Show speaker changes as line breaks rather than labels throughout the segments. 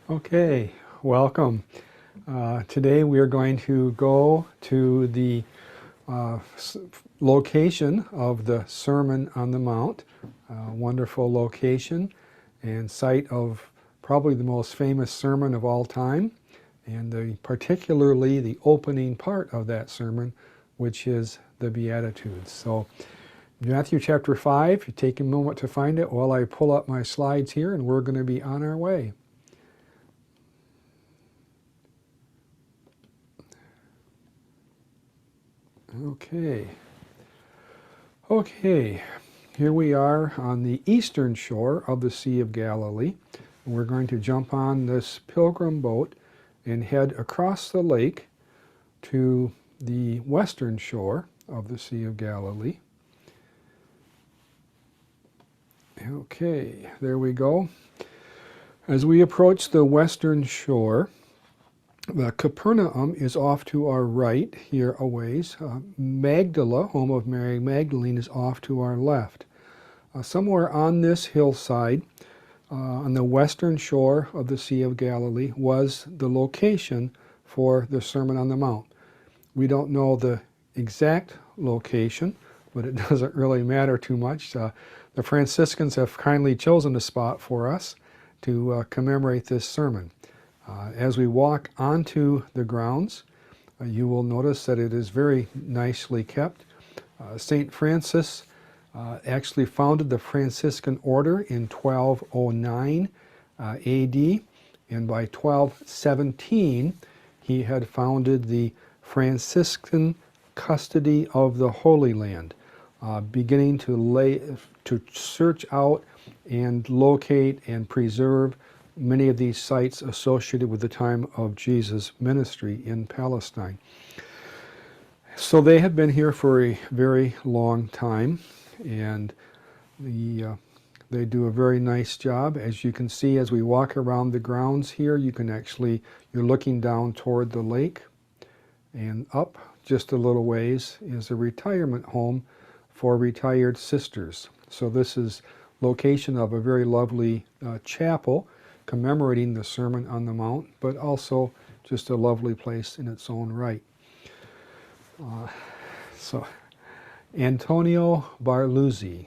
Okay, welcome. Today we are going to go to the location of the Sermon on the Mount, a wonderful location and site of probably the most famous sermon of all time, and particularly the opening part of that sermon, which is the Beatitudes. So Matthew chapter 5, you take a moment to find it while I pull up my slides here, and we're going to be on our way. Okay, here we are on the eastern shore of the Sea of Galilee. We're going to jump on this pilgrim boat and head across the lake to the western shore of the Sea of Galilee. Okay, there we go. As we approach the western shore, the Capernaum is off to our right here a ways. Magdala, home of Mary Magdalene, is off to our left. Somewhere on this hillside, on the western shore of the Sea of Galilee, was the location for the Sermon on the Mount. We don't know the exact location, but it doesn't really matter too much. The Franciscans have kindly chosen a spot for us to commemorate this sermon. As we walk onto the grounds, you will notice that it is very nicely kept. St. Francis actually founded the Franciscan order in 1209 AD, and by 1217 he had founded the Franciscan Custody of the Holy Land, beginning to search out and locate and preserve many of these sites associated with the time of Jesus' ministry in Palestine. So they have been here for a very long time, and they do a very nice job. As you can see, as we walk around the grounds here, you're looking down toward the lake, and up just a little ways is a retirement home for retired sisters. So this is location of a very lovely chapel commemorating the Sermon on the Mount, but also just a lovely place in its own right. So Antonio Barluzzi,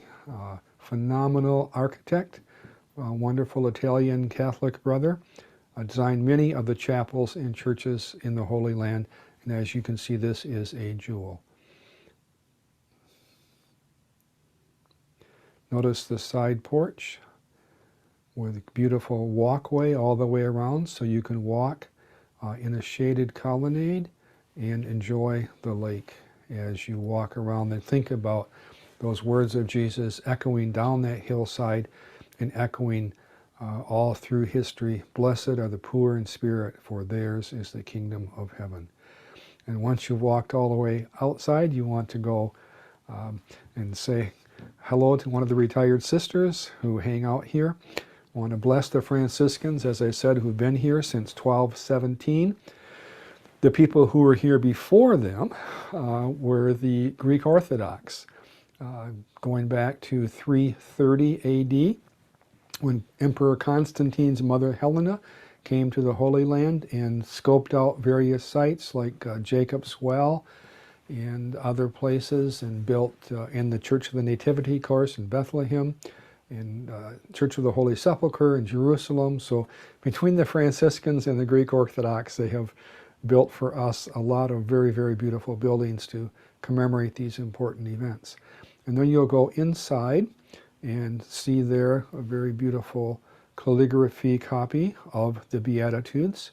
phenomenal architect, a wonderful Italian Catholic brother, designed many of the chapels and churches in the Holy Land, and as you can see, this is a jewel. Notice the side porch with a beautiful walkway all the way around, so you can walk in a shaded colonnade and enjoy the lake as you walk around and think about those words of Jesus echoing down that hillside and echoing all through history. Blessed are the poor in spirit, for theirs is the kingdom of heaven. And once you've walked all the way outside, you want to go and say hello to one of the retired sisters who hang out here. I want to bless the Franciscans, as I said, who've been here since 1217. The people who were here before them were the Greek Orthodox, going back to 330 AD, when Emperor Constantine's mother Helena came to the Holy Land and scoped out various sites like Jacob's Well and other places, and built in the Church of the Nativity, of course, in Bethlehem, and Church of the Holy Sepulchre in Jerusalem. So between the Franciscans and the Greek Orthodox, they have built for us a lot of very, very beautiful buildings to commemorate these important events. And then you'll go inside and see there a very beautiful calligraphy copy of the Beatitudes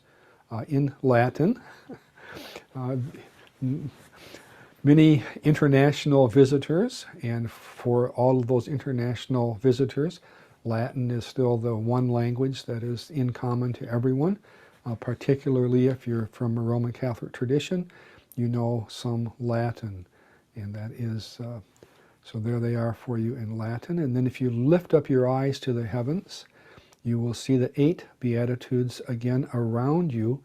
in Latin. Many international visitors, and for all of those international visitors, Latin is still the one language that is in common to everyone, particularly if you're from a Roman Catholic tradition, you know some Latin, and that is, so there they are for you in Latin. And then if you lift up your eyes to the heavens, you will see the 8 Beatitudes again around you,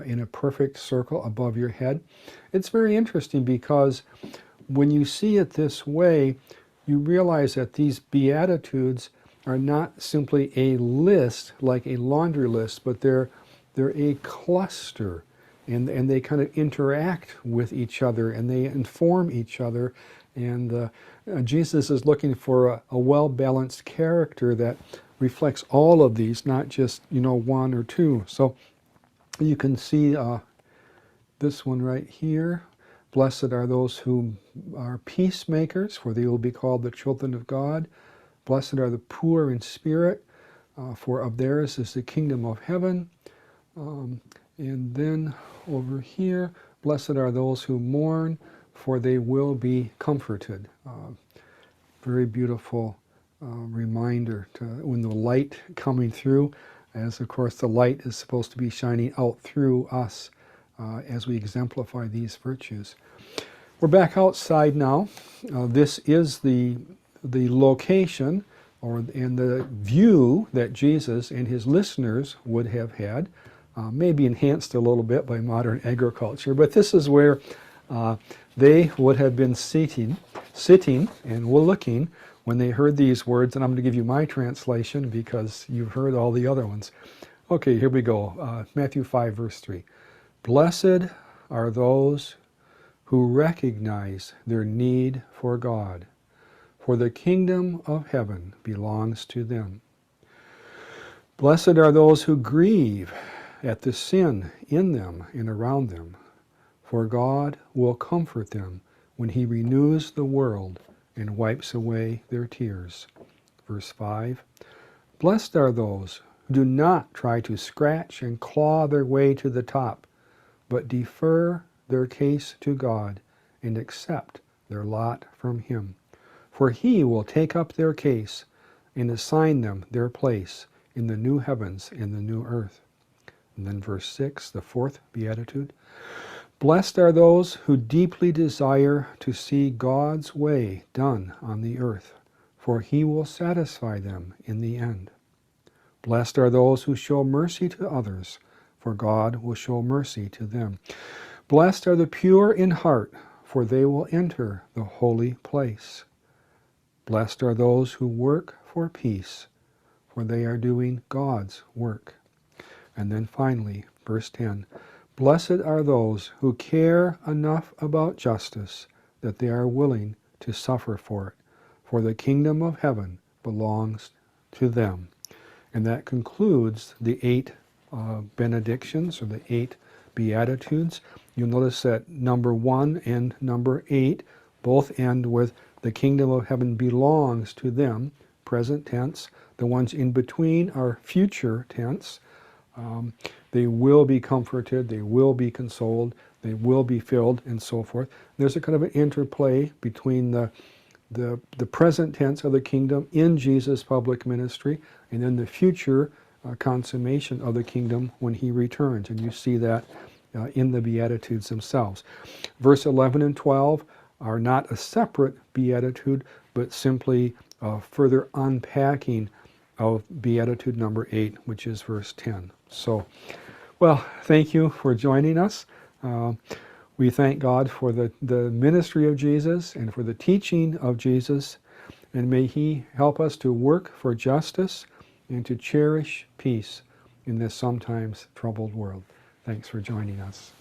in a perfect circle above your head. It's very interesting because when you see it this way, you realize that these Beatitudes are not simply a list like a laundry list, but they're a cluster, and they kind of interact with each other, and they inform each other. And Jesus is looking for a well-balanced character that reflects all of these, not just one or two. So you can see this one right here. Blessed are those who are peacemakers, for they will be called the children of God. Blessed are the poor in spirit, for of theirs is the kingdom of heaven. And then over here, blessed are those who mourn, for they will be comforted. Very beautiful reminder to when the light coming through, as of course the light is supposed to be shining out through us as we exemplify these virtues. We're back outside now. This is the location and the view that Jesus and his listeners would have had, maybe enhanced a little bit by modern agriculture, but this is where they would have been sitting and were looking when they heard these words, and I'm going to give you my translation because you've heard all the other ones. Okay, here we go. Matthew 5, verse 3. Blessed are those who recognize their need for God, for the kingdom of heaven belongs to them. Blessed are those who grieve at the sin in them and around them, for God will comfort them when he renews the world and wipes away their tears. Verse 5. Blessed are those who do not try to scratch and claw their way to the top, but defer their case to God and accept their lot from him. For he will take up their case and assign them their place in the new heavens and the new earth. And then verse 6, the fourth beatitude. Blessed are those who deeply desire to see God's way done on the earth, for he will satisfy them in the end. Blessed are those who show mercy to others, for God will show mercy to them. Blessed are the pure in heart, for they will enter the holy place. Blessed are those who work for peace, for they are doing God's work. And then finally, verse 10, blessed are those who care enough about justice that they are willing to suffer for it, for the kingdom of heaven belongs to them. And that concludes the 8 benedictions, or the 8 Beatitudes. You'll notice that number 1 and number 8 both end with the kingdom of heaven belongs to them, present tense. The ones in between are future tense. They will be comforted, they will be consoled, they will be filled, and so forth. There's a kind of an interplay between the present tense of the kingdom in Jesus' public ministry, and then the future consummation of the kingdom when he returns. And you see that in the Beatitudes themselves. Verse 11 and 12 are not a separate beatitude, but simply further unpacking of Beatitude number 8, which is verse 10. So, well, thank you for joining us. We thank God for the ministry of Jesus and for the teaching of Jesus, and may he help us to work for justice and to cherish peace in this sometimes troubled world. Thanks for joining us.